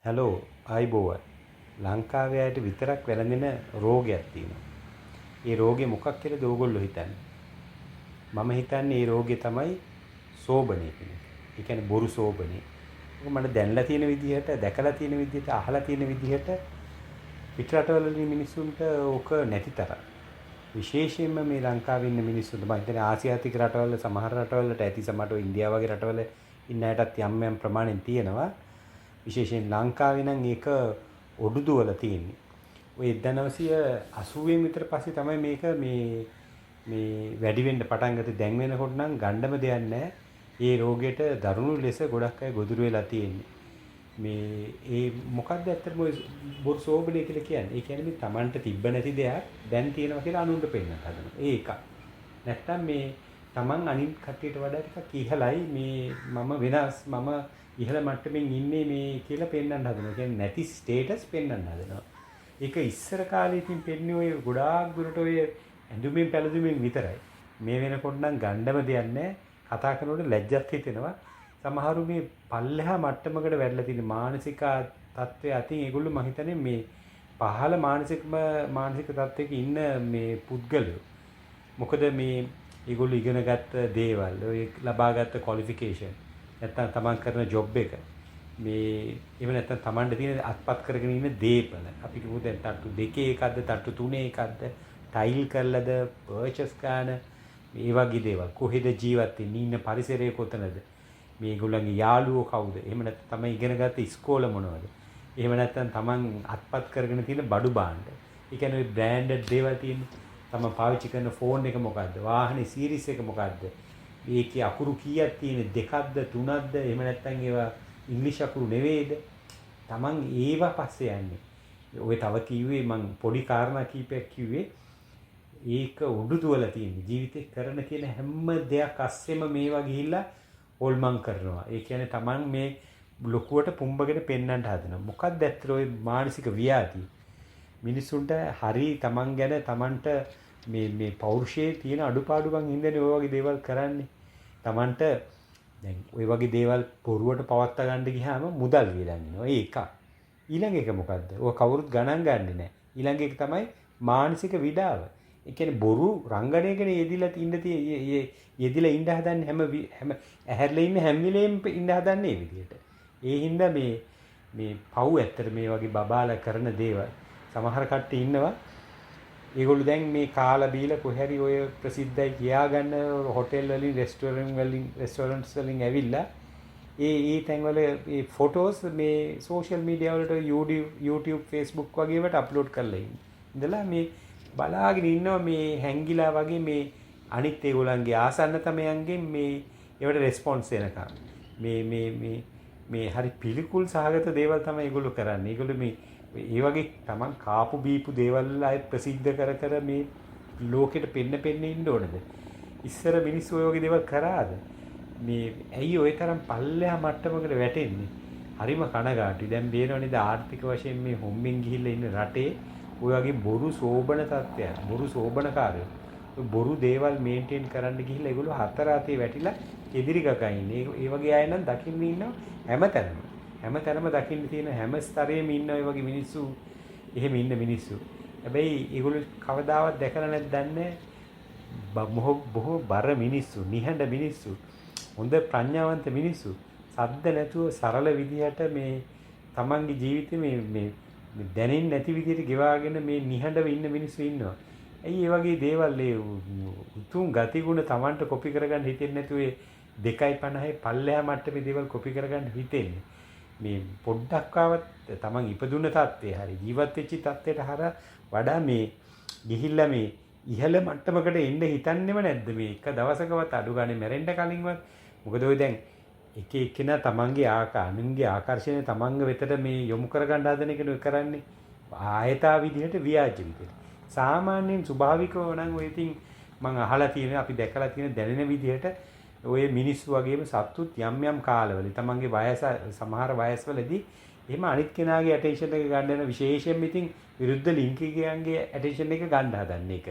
Hello ආයිබෝවන් ලංකාවේ අයට විතරක් වැළඳෙන රෝගයක් තියෙනවා. ඒ රෝගේ මොකක් කියලාද ඕගොල්ලෝ හිතන්නේ? මම හිතන්නේ මේ රෝගේ තමයි සෝබනේ කියන එක. ඒ කියන්නේ බොරු සෝබනේ. ඒක මට දැනලා තියෙන විදිහට, දැකලා තියෙන විදිහට, අහලා තියෙන විදිහට පිට රටවල මිනිස්සුන්ට ඕක නැති තරම්. විශේෂයෙන්ම මේ ලංකාවේ ඉන්න මිනිස්සුන්ට මම හිතන්නේ ආසියාතික රටවල සමහර රටවලට ඇති සමහරව ඉන්දියාව වගේ රටවල ඉන්න අයටත් යම් යම් ප්‍රමාණයෙන් තියෙනවා. විශේෂයෙන් ලංකාවේ නම් ඒක ඔඩුදුවල තියෙන්නේ. ඔය 1980 විතර පස්සේ තමයි මේක මේ වැඩි වෙන්න පටන් ගත්තේ. දැන් වෙනකොට නම් ගණ්ඩම දෙයක් නැහැ. ඒ රෝගයට දරුණු ලෙස ගොඩක් අය ගොදුරු වෙලා තියෙන්නේ. මේ ඒ මොකක්ද ඇත්තටම ඔය බොරු සෝබනේ කියලා කියන්නේ? ඒ කියන්නේ මේ Tamanට තිබ්බ නැති දෙයක් දැන් තියෙනවා කියලා අනුන්ට පෙන්නන්න හදනවා. ඒ එකක්. නැත්තම් මේ Taman අනිත් කට්ටියට වඩා ටිකක් ඉහළයි මේ මම වෙනස් මම ඉහළ මට්ටමින් ඉන්නේ මේ කියලා පෙන්වන්න හදනවා. කියන්නේ නැති ස්ටේටස් පෙන්වන්න හදනවා. ඒක ඉස්සර කාලේ ඉතින් පෙන්නේ ඔය ගොඩාක් දුරට ඔය ඇඳුමින් පැළඳුමින් විතරයි. මේ වෙනකොට නම් ගණ්ඩම දෙයක් නැහැ. කතා කරනකොට ලැජ්ජත් හිතෙනවා. සමහරු මේ පල්ලෙහා මට්ටමකට වැඩලා තියෙන මානසික තත්ත්වය අතින් ඒගොල්ලෝ මම හිතන්නේ මේ පහළ මානසික තත්ත්වයක ඉන්න මේ පුද්ගලයෝ. මොකද මේ ඒගොල්ලෝ ඉගෙනගත්ත දේවල්, ඔය ලබාගත්ත ක්වොලිෆිකේෂන් නැත්තම් තමන් කරන ජොබ් එක මේ එහෙම නැත්තම් තමන්ට තියෙන අත්පත් කරගෙන ඉන්න දේපල අපි කිව්ව දැන් තට්ටු 2 එකක්ද තට්ටු 3 එකක්ද ටයිල් කරලාද පර්චස් කරන මේ වගේ දේවල් කොහෙද ජීවත් වෙන්නේ ඉන්න පරිසරය කොතනද මේගොල්ලන්ගේ යාළුවෝ කවුද එහෙම නැත්නම් තමයි ඉගෙනගත්ත ඉස්කෝල මොනවද එහෙම නැත්නම් තමන් අත්පත් කරගෙන තියෙන බඩු බාණ්ඩ ඒ කියන්නේ බ්‍රෑන්ඩඩ් දේවල් තියෙන තමන් පාවිච්චි කරන ෆෝන් එක මොකද්ද වාහනේ සීරීස් එක මොකද්ද ඒකේ අකුරු කීයක් තියෙන දෙකක්ද තුනක්ද එහෙම නැත්නම් ඒවා ඉංග්‍රීසි අකුරු නෙවෙයිද Taman ඒවා පස්සේ යන්නේ ඔය තව කිව්වේ මං පොඩි කාරණා කීපයක් කිව්වේ ඒක උඩුදුවල තියෙන ජීවිතේ කරන කියන හැම දෙයක් අස්සෙම මේවා ගිහිල්ලා හොල්මන් කරනවා ඒ කියන්නේ Taman මේ ලොකුවට පුම්බගෙන පෙන්වන්න හදනවා මොකක්ද ඇත්තට ඔය මානසික ව්‍යාධි මිනිසුන්ට හරි Taman ගැන Tamanට මේ පෞරුෂයේ තියෙන අඩුපාඩුකම් හින්දානේ ඔය වගේ දේවල් කරන්නේ. Tamanට දැන් ඔය වගේ දේවල් පොරුවට පවත්වා ගන්න ගියාම මුදල් වියදම් වෙනවා. ඒ එකක්. ඊළඟ එක මොකද්ද? ඔය කවුරුත් ගණන් ගන්නෙ නැහැ. ඊළඟ එක තමයි මානසික විඩාව. ඒ කියන්නේ බොරු රංගනයකනේ යෙදිලා ඉන්න හදන්නේ හැම ඇහැරලා ඉන්න හැම වෙලේම ඉන්න හදන්නේ මේ විදිහට. ඒ හින්දා මේ පව් ඇත්තට මේ වගේ බබාලා කරන දේවල් සමහර කට්ටිය ඉන්නවා ඒගොල්ලෝ දැන් මේ කාලා බීලා කොහරි ඔය ප්‍රසිද්ධයි කියාගන්න හොටෙල් වලින් රෙස්ටොරන්ට්ස් වලින් ඇවිල්ලා ඒ තැන්වල මේ ෆොටෝස් මේ සෝෂල් මීඩියා වලට YouTube Facebook වගේ ඒවාට අප්ලෝඩ් කරලා ඉඳලා මේ බලාගෙන ඉන්නවා මේ හැංගිලා වගේ මේ අනිත් ඒගොල්ලන්ගේ ආසන්න තමයන්ගෙන් මේ ඒවට රෙස්පොන්ස් එනකම් මේ හරි පිළිකුල් සහගත දේවල් තමයි ඒගොල්ලෝ කරන්නේ. ඒගොල්ලෝ මේ ඒ වගේ Taman කාපු බීපු දේවල් අය ප්‍රසිද්ධ කර මේ ලෝකෙට පෙන්න ඉන්න ඕනද? ඉස්සර මිනිස්සු ඔය වගේ දේවල් කරාද? මේ ඇයි ওই තරම් පල්ලෙහා මට්ටමකට වැටෙන්නේ? හරිම කනගාටුයි. දැන් බේරවනේද ආර්ථික වශයෙන් මේ හොම්බෙන් ගිහිල්ලා ඉන්න රටේ ඔය වගේ බොරු සෝබන තත්ත්වයක්, බොරු සෝබනකාරයෝ. බොරු දේවල් මේන්ටේන් කරන්න ගිහිල්ලා ඒගොල්ලෝ හතර අතේ වැටිලා එදිරි ගගා ඉන්නේ. ඒ වගේ අය නම් දකින්න ඉන්නවා හැමතැනම දකින්න තියෙන හැම ස්තරයේම ඉන්න ඔය වගේ මිනිස්සු එහෙම ඉන්න මිනිස්සු. හැබැයි ඒගොල්ලෝ කවදාවත් දැකලා නැද්දන්නේ බොහෝ බර මිනිස්සු, නිහඬ මිනිස්සු, හොඳ ප්‍රඥාවන්ත මිනිස්සු, සද්ද නැතුව සරල විදිහට මේ Tamanගේ ජීවිතේ මේ දැනෙන්නේ නැති විදිහට ගෙවාගෙන මේ නිහඬව ඉන්න මිනිස්සු ඉන්නවා. ඇයි මේ වගේ දේවල් ඒ උතුම් ගතිගුණ Tamanට කොපි කරගන්න හිතෙන්නේ නැතුව 2.50 පල්ලෙහා මට්ටමේ දේවල් කොපි කරගන්න හිතෙන්නේ. මේ පොඩ්ඩක්වත් Taman ඉපදුන තත්ත්වේ හරි ජීවත් වෙච්ච තත්ත්වයට හර වඩා මේ ගිහිල්ලා මේ ඉහළ මට්ටමකට එන්න හිතන්නේම නැද්ද මේ එක දවසකවත් අඩු ගානේ මැරෙන්න කලින්වත් මොකද ඔය දැන් එක එක්කෙනා Tamanගේ අනුන්ගේ ආකර්ෂණය Tamanගේ වෙතට මේ යොමු කරගන්න හදන එකනේ කරන්නේ ආයතා විදිහට ව්‍යාජ විදිහට සාමාන්‍යයෙන් ස්වභාවිකව නම් ඔය ඉතින් මම අහලා තියෙන අපි දැකලා තියෙන දැනෙන විදිහට ඔය මිනිස්සු වගේම සත්තුත් යම් කාලවල තමන්ගේ වයස සමහර වයස්වලදී එහෙම අනිත් කෙනාගේ ඇටෙන්ෂන් එක ගන්න යන විශේෂයෙන්ම ඉතින් විරුද්ධ ලිංගිකයන්ගේ ඇටෙන්ෂන් එක ගන්න හදන එක.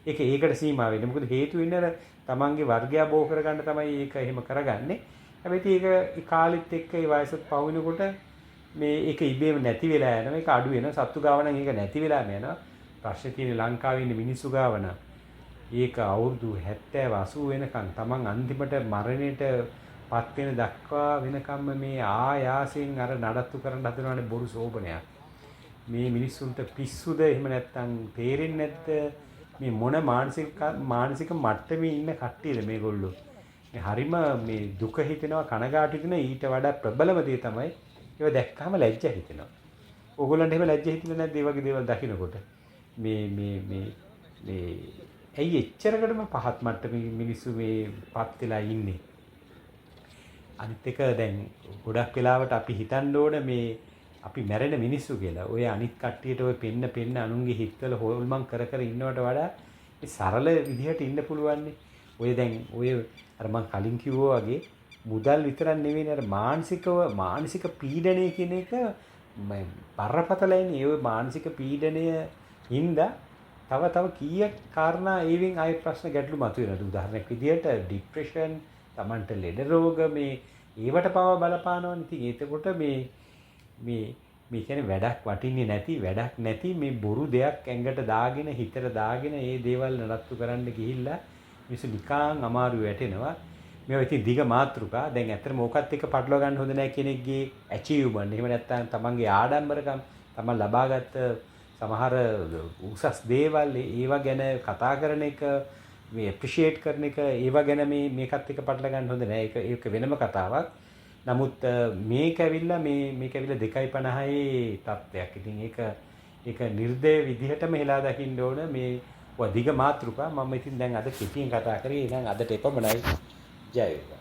ඒකට සීමා වෙන්නේ. මොකද හේතු වෙන්නේ තමන්ගේ වර්ගය බෝ කරගන්න තමයි ඒක එහෙම කරගන්නේ. හැබැයි ඒක කාලෙත් එක්ක ඒ වයසත් පව වෙනකොට මේ ඒක ඉබේම නැති වෙලා යනවා. ඒක අඩු වෙනවා. සත්තු ගාව නම් ඒක නැති වෙලාම යනවා. ප්‍රශ්නේ තියෙන්නේ ලංකාවේ ඉන්න මිනිස්සු ගාව නම් ඒක අවුරුදු 70 80 වෙනකන් තමන් අන්තිමට මරණයට පත් වෙන දක්වා වෙනකම්ම මේ ආයාසයෙන් අර නඩත්තු කරන්න හදනවානේ බොරු සෝබනයක්. මේ මිනිස්සුන්ට පිස්සුද එහෙම නැත්නම් තේරෙන්නේ නැද්ද මේ මොන මානසික මට්ටමේ ඉන්න කට්ටියද මේගොල්ලෝ. මේ හරිම මේ දුක හිතෙනවා කනගාටු හිතෙනවා ඊට වඩා ප්‍රබලම දේ තමයි ඒව දැක්කම ලැජ්ජ හිතෙනවා. ඕගොල්ලන්ට එහෙම ලැජ්ජ හිතෙන්නේ නැද්ද මේ වගේ දේවල් දකිනකොට? මේ ඇයි එච්චරකටම පහත් මට්ටමේ මිනිස්සු මේ පත් වෙලා ඉන්නේ? අනිත් එක දැන් ගොඩක් වෙලාවට අපි හිතන්න ඕන මේ අපි මැරෙන මිනිස්සු කියලා. ඔය අනිත් කට්ටියට ඔය පෙන්න අනුන්ගේ හිතවල හොල්මන් කර ඉන්නවට වඩා මේ සරල විදිහට ඉන්න පුළුවන් නේ. ඔය දැන් ඔය අර මං කලින් කිව්වා වගේ මුදල් විතරක් නෙවෙයි අර මානසික පීඩනය කියන එක බරපතලයිනේ. ඒ මානසික පීඩනය හින්දා තව කීයක් කාරණා ඒවෙන් ආයෙ ප්‍රශ්න ගැටලු මතුවෙනවා. උදාහරණයක් විදිහට ડિප්‍රෙෂන්, තමන්ට ලෙඩ රෝග මේ ඒවට පව බලපානවනේ. ඉතින් ඒතකොට මේ කියන්නේ වැඩක් වටින්නේ වැඩක් නැති මේ බොරු දෙයක් ඇඟට දාගෙන හිතට දාගෙන ඒ දේවල් නඩත්තු කරන්න ගිහිල්ලා මිනිස්සු නිකං අමාරු වැටෙනවා. මේවා ඉතින් දිග මාතෘකා. දැන් ඇත්තටම ඕකත් එක්ක පටලවා ගන්න හොඳ නැහැ කෙනෙක්ගේ ඇචීව්මන්ට්. එහෙම නැත්නම් තමන්ගේ ආඩම්බරකම්, තමන් ලබාගත් සමහර උසස් දේවල් ඒවා ගැන කතා කරන එක මේ ඇප්‍රීෂিয়েට් කරන එක ඒවා ගැන මේකත් එක්ක පටල ගන්න හොඳ නෑ. ඒක වෙනම කතාවක්. නමුත් මේක ඇවිල්ලා 2.50 තත්ත්වයක්. ඉතින් ඒක නිර්දය විදිහටම හෙලා දකින්න ඕන මේ දිග මාතෘකා. මම ඉතින් දැන් අද කෙටියෙන් කතා කරේ. එහෙනම් අදට එපමණයි. ජය වේවා.